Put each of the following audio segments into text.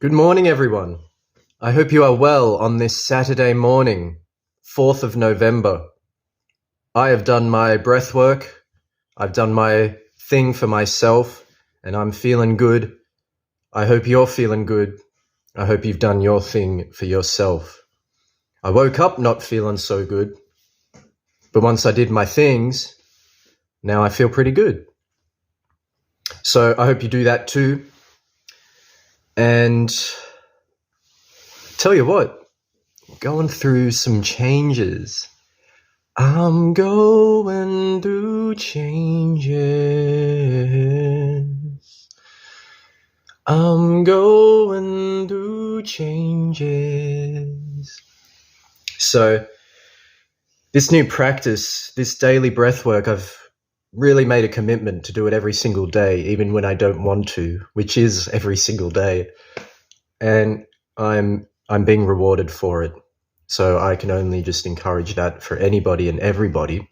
Good morning, everyone. I hope you are well on this Saturday morning, 4th of November. I have done my breath work. I've done my thing for myself, and I'm feeling good. I hope you're feeling good. I hope you've done your thing for yourself. I woke up not feeling so good, but once I did my things, now I feel pretty good. So I hope you do that too. And tell you what, going through some changes. I'm going through changes. I'm going through changes. So this new practice, this daily breath work, I've really made a commitment to do it every single day, even when I don't want to, which is every single day. And I'm being rewarded for it. So I can only just encourage that for anybody and everybody.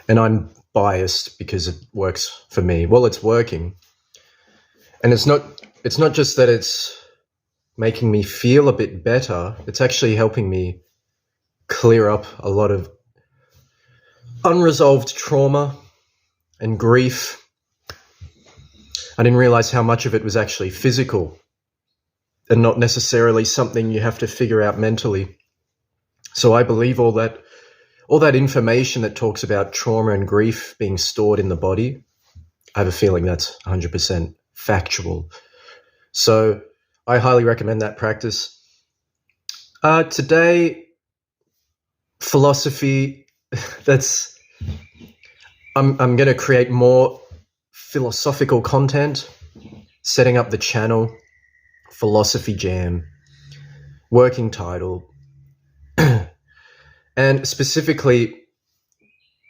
And I'm biased because it works for me. Well, it's working. And it's not just that it's making me feel a bit better. It's actually helping me clear up a lot of unresolved trauma and grief. I didn't realize how much of it was actually physical and not necessarily something you have to figure out mentally. So I believe all that information that talks about trauma and grief being stored in the body, I have a feeling that's 100% factual. So I highly recommend that practice. Today, philosophy, I'm going to create more philosophical content, setting up the channel, Philosophy Jam, working title, and specifically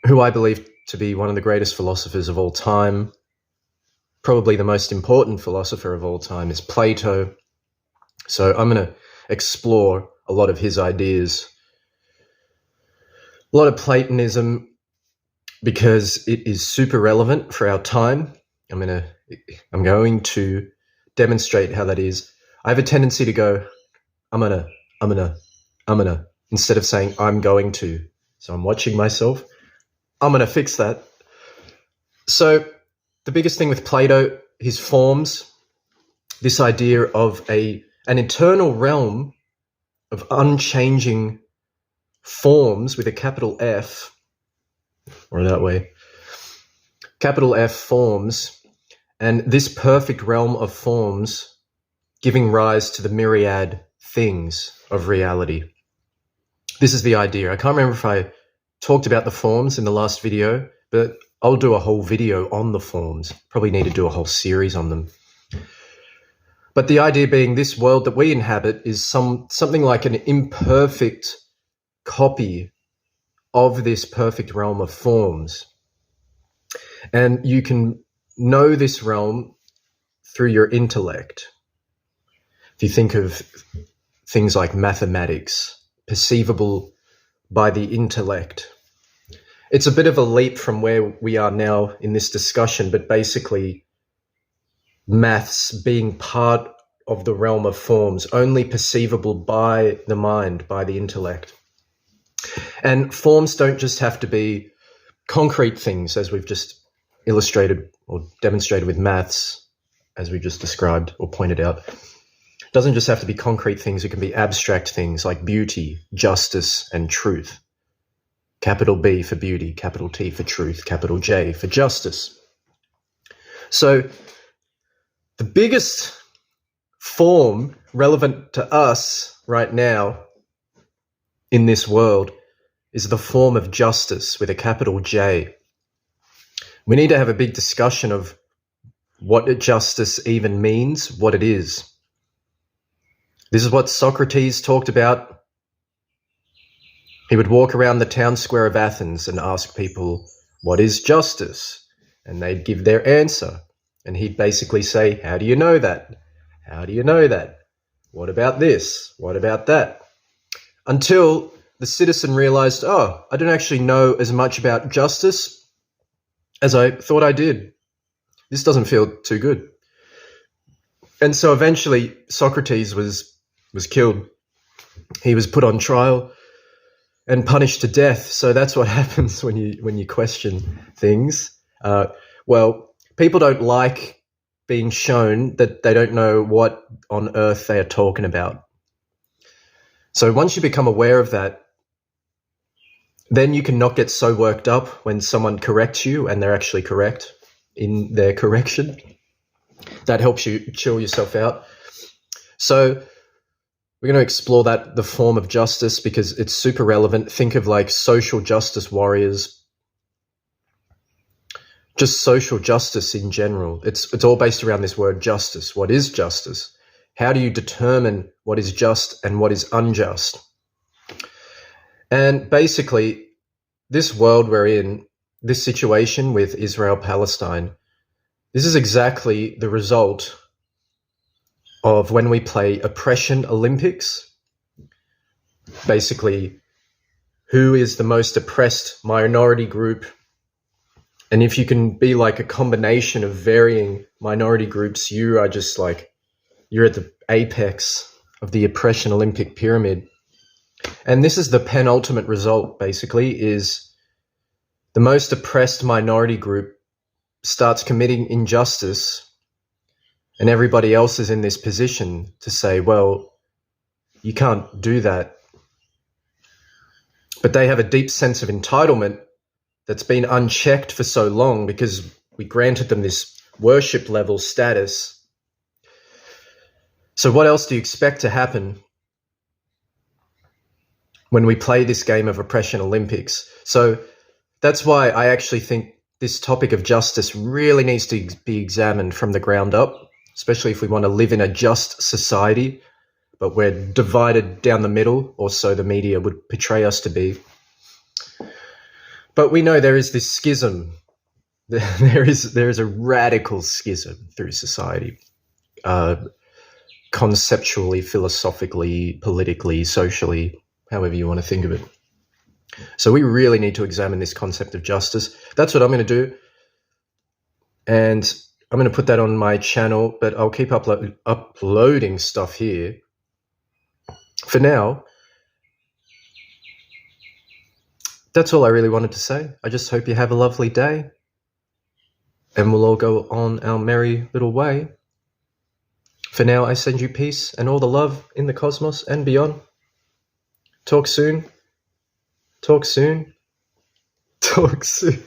who I believe to be one of the greatest philosophers of all time, probably the most important philosopher of all time, is Plato. So I'm going to explore a lot of his ideas, a lot of Platonism, because it is super relevant for our time. I'm going to demonstrate how that is. I have a tendency to go, I'm gonna, instead of saying I'm going to. So I'm watching myself. I'm gonna fix that. So the biggest thing with Plato, his forms, this idea of an eternal realm of unchanging forms with a capital F, or that way, capital F forms, and this perfect realm of forms giving rise to the myriad things of reality. This is the idea. I can't remember if I talked about the forms in the last video, but I'll do a whole video on the forms. Probably need to do a whole series on them. But the idea being this world that we inhabit is something like an imperfect copy of this perfect realm of forms. And you can know this realm through your intellect. If you think of things like mathematics, perceivable by the intellect. It's a bit of a leap from where we are now in this discussion, but basically maths being part of the realm of forms, only perceivable by the mind, by the intellect. And forms don't just have to be concrete things, as we've just illustrated or demonstrated with maths, as we just described or pointed out. It doesn't just have to be concrete things. It can be abstract things like beauty, justice, and truth. Capital B for beauty, capital T for truth, capital J for justice. So the biggest form relevant to us right now in this world is the form of justice with a capital J. We need to have a big discussion of what justice even means, what it is. This is what Socrates talked about. He would walk around the town square of Athens and ask people, what is justice? And they'd give their answer. And he'd basically say, how do you know that? How do you know that? What about this? What about that? Until the citizen realized, oh, I don't actually know as much about justice as I thought I did. This doesn't feel too good. And so eventually Socrates was killed. He was put on trial and punished to death. So that's what happens when you question things. Well, people don't like being shown that they don't know what on earth they are talking about. So once you become aware of that, then you can not get so worked up when someone corrects you and they're actually correct in their correction. That helps you chill yourself out. So we're going to explore the form of justice, because it's super relevant. Think of like social justice warriors, just social justice in general. It's all based around this word justice. What is justice? How do you determine what is just and what is unjust? And basically, this world we're in, this situation with Israel-Palestine, this is exactly the result of when we play Oppression Olympics. Basically, who is the most oppressed minority group? And if you can be like a combination of varying minority groups, you are just like, you're at the apex of the Oppression Olympic pyramid. And this is the penultimate result, basically, is the most oppressed minority group starts committing injustice, and everybody else is in this position to say, well, you can't do that. But they have a deep sense of entitlement that's been unchecked for so long because we granted them this worship level status. So what else do you expect to happen when we play this game of Oppression Olympics? So that's why I actually think this topic of justice really needs to be examined from the ground up, especially if we want to live in a just society, but we're divided down the middle, or so the media would portray us to be. But we know there is this schism. There is a radical schism through society, conceptually, philosophically, politically, socially, however you want to think of it. So we really need to examine this concept of justice. That's what I'm going to do. And I'm going to put that on my channel, but I'll keep uploading stuff here. For now, that's all I really wanted to say. I just hope you have a lovely day, and we'll all go on our merry little way. For now, I send you peace and all the love in the cosmos and beyond. Talk soon. Talk soon. Talk soon.